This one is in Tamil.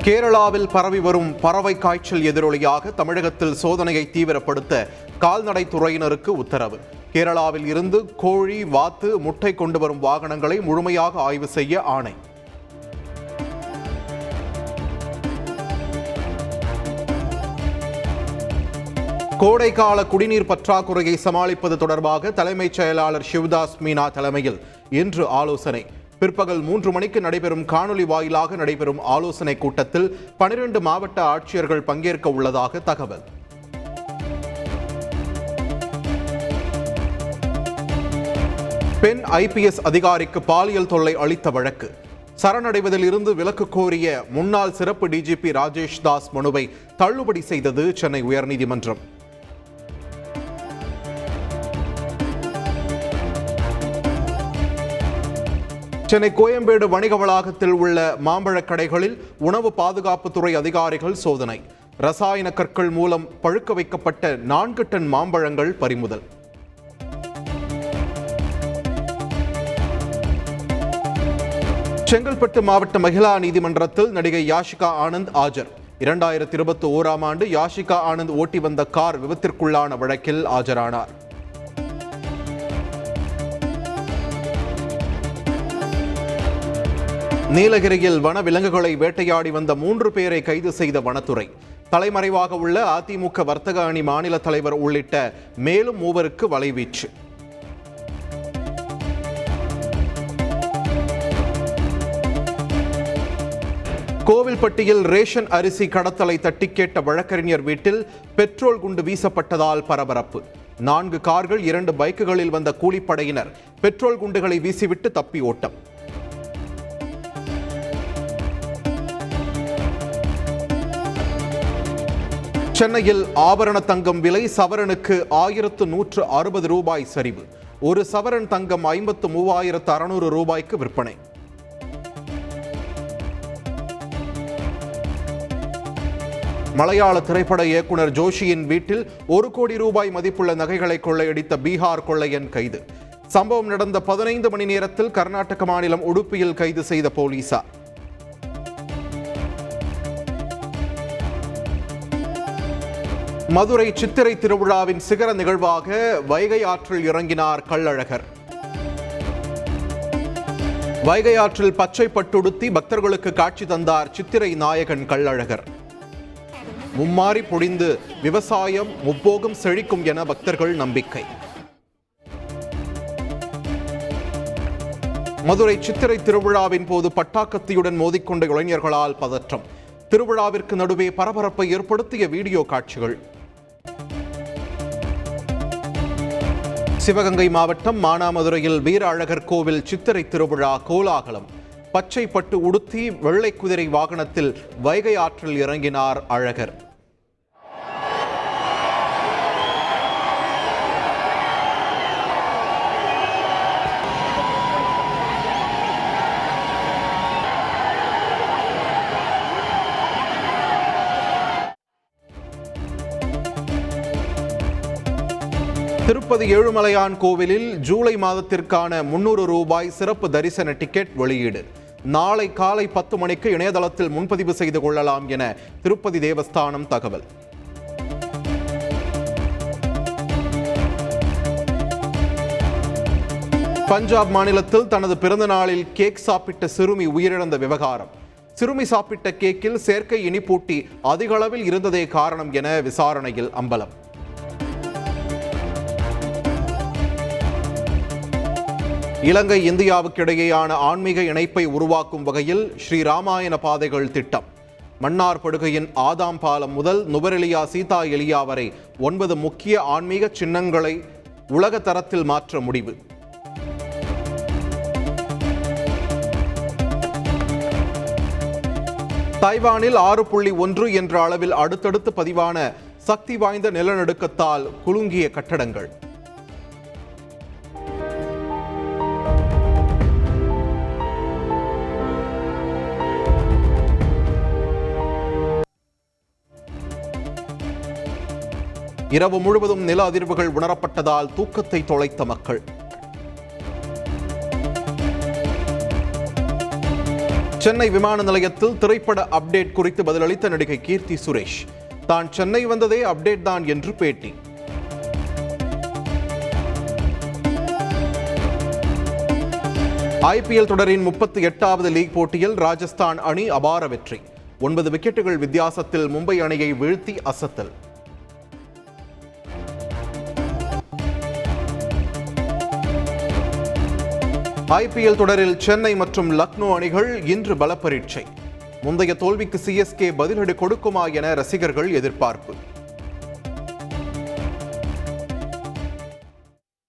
கேரளாவில் பரவி வரும் பறவை காய்ச்சல் எதிரொலியாக தமிழகத்தில் சோதனையை தீவிரப்படுத்த கால்நடைத்துறையினருக்கு உத்தரவு. கேரளாவில் இருந்து கோழி, வாத்து, முட்டை கொண்டு வரும் வாகனங்களை முழுமையாக ஆய்வு செய்ய ஆணை. கோடைக்கால குடிநீர் பற்றாக்குறையை சமாளிப்பது தொடர்பாக தலைமைச் செயலாளர் சிவதாஸ் மீனா தலைமையில் இன்று ஆலோசனை. பிற்பகல் 3 மணிக்கு நடைபெறும் காணொலி வாயிலாக நடைபெறும் ஆலோசனை கூட்டத்தில் 12 மாவட்ட ஆட்சியர்கள் பங்கேற்க உள்ளதாக தகவல். பெண் IPS அதிகாரிக்கு பாலியல் தொல்லை அளித்த வழக்கு. சரணடைவதில் இருந்து விலக்கு கோரிய முன்னாள் சிறப்பு DGP ராஜேஷ் தாஸ் மனுவை தள்ளுபடி செய்தது சென்னை உயர்நீதிமன்றம். சென்னை கோயம்பேடு வணிக வளாகத்தில் உள்ள மாம்பழக் கடைகளில் உணவு பாதுகாப்புத்துறை அதிகாரிகள் சோதனை. ரசாயன கற்கள் மூலம் பழுக்க வைக்கப்பட்ட 4 டன் மாம்பழங்கள் பறிமுதல். செங்கல்பட்டு மாவட்ட மகிழா நீதிமன்றத்தில் நடிகை யாஷிகா ஆனந்த் ஆஜர். 2021ஆம் ஆண்டு யாஷிகா ஆனந்த் ஓட்டி வந்த கார் விபத்திற்குள்ளான வழக்கில் ஆஜரானார். நீலகிரியில் வனவிலங்குகளை வேட்டையாடி வந்த 3 பேரை கைது செய்த வனத்துறை. தலைமறைவாக உள்ள அதிமுக வர்த்தக அணி மாநில தலைவர் உள்ளிட்ட மேலும் 3 வலைவீச்சு. கோவில்பட்டியில் ரேஷன் அரிசி கடத்தலை தட்டி கேட்ட வழக்கறிஞர் வீட்டில் பெட்ரோல் குண்டு வீசப்பட்டதால் பரபரப்பு. 4 கார்கள் 2 பைக்குகளில் வந்த கூலிப்படையினர் பெட்ரோல் குண்டுகளை வீசிவிட்டு தப்பி ஓட்டம். சென்னையில் ஆபரண தங்கம் விலை சவரனுக்கு 1160 ரூபாய் சரிவு. 1 சவரன் தங்கம் 53,600 ரூபாய்க்கு விற்பனை. மலையாள திரைப்பட இயக்குனர் ஜோஷியின் வீட்டில் 1 கோடி ரூபாய் மதிப்புள்ள நகைகளை கொள்ளையடித்த பீகார் கொள்ளையன் கைது. சம்பவம் நடந்த 15 மணி நேரத்தில் கர்நாடக மாநிலம் உடுப்பியில் கைது செய்த போலீசார். மதுரை சித்திரை திருவிழாவின் சிகர நிகழ்வாக வைகை ஆற்றில் இறங்கினார் கள்ளழகர். வைகை ஆற்றில் பச்சை பட்டுடுத்தி பக்தர்களுக்கு காட்சி தந்தார் சித்திரை நாயகன் கள்ளழகர். மும்மாரி பொழிந்து விவசாயம் முப்போகம் செழிக்கும் என பக்தர்கள் நம்பிக்கை. மதுரை சித்திரை திருவிழாவின் போது பட்டாக்கத்தியுடன் மோதிக்கொண்ட இளைஞர்களால் பதற்றம். திருவிழாவிற்கு நடுவே பரபரப்பை ஏற்படுத்திய வீடியோ காட்சிகள். சிவகங்கை மாவட்டம் மானாமதுரையில் வீர அழகர் கோவில் சித்திரை திருவிழா கோலாகலம். பச்சை பட்டு உடுத்தி வெள்ளை குதிரை வாகனத்தில் வைகை ஆற்றில் இறங்கினார் அழகர். திருப்பதி ஏழுமலையான் கோவிலில் ஜூலை மாதத்திற்கான 300 ரூபாய் சிறப்பு தரிசன டிக்கெட் வெளியீடு. நாளை காலை 10 மணிக்கு இணையதளத்தில் முன்பதிவு செய்து கொள்ளலாம் என திருப்பதி தேவஸ்தானம் தகவல். பஞ்சாப் மாநிலத்தில் தனது பிறந்த நாளில் கேக் சாப்பிட்ட சிறுமி உயிரிழந்த விவகாரம். சிறுமி சாப்பிட்ட கேக்கில் செயற்கை இனிப்பூட்டி அதிக அளவில் இருந்ததே காரணம் என விசாரணையில் அம்பலம். இலங்கை இந்தியாவுக்கு இடையேயான ஆன்மீக இணைப்பை உருவாக்கும் வகையில் ஸ்ரீராமாயண பாதைகள் திட்டம். மன்னார் படுகையின் ஆதாம் பாலம் முதல் நுவரெலியா சீதா எலியா வரை 9 முக்கிய ஆன்மீக சின்னங்களை உலக தரத்தில் மாற்ற முடிவு. தைவானில் 6.1 என்ற அளவில் அடுத்தடுத்து பதிவான சக்தி வாய்ந்த நிலநடுக்கத்தால் குலுங்கிய கட்டடங்கள். இரவு முழுவதும் நில அதிர்வுகள் உணரப்பட்டதால் தூக்கத்தை தொலைத்த மக்கள். சென்னை விமான நிலையத்தில் திரைப்பட அப்டேட் குறித்து பதிலளித்த நடிகை கீர்த்தி சுரேஷ், தான் சென்னை வந்ததே அப்டேட் தான் என்று பேட்டி. ஐபிஎல் தொடரின் 38வது லீக் போட்டியில் ராஜஸ்தான் அணி அபார வெற்றி. 9 விக்கெட்டுகள் வித்தியாசத்தில் மும்பை அணியை வீழ்த்தி அசத்தல். ஐபிஎல் தொடரில் சென்னை மற்றும் லக்னோ அணிகள் இன்று பலப்பரீட்சை. முந்தைய தோல்விக்கு சிஎஸ்கே பதிலடி கொடுக்குமா என ரசிகர்கள் எதிர்பார்ப்பு.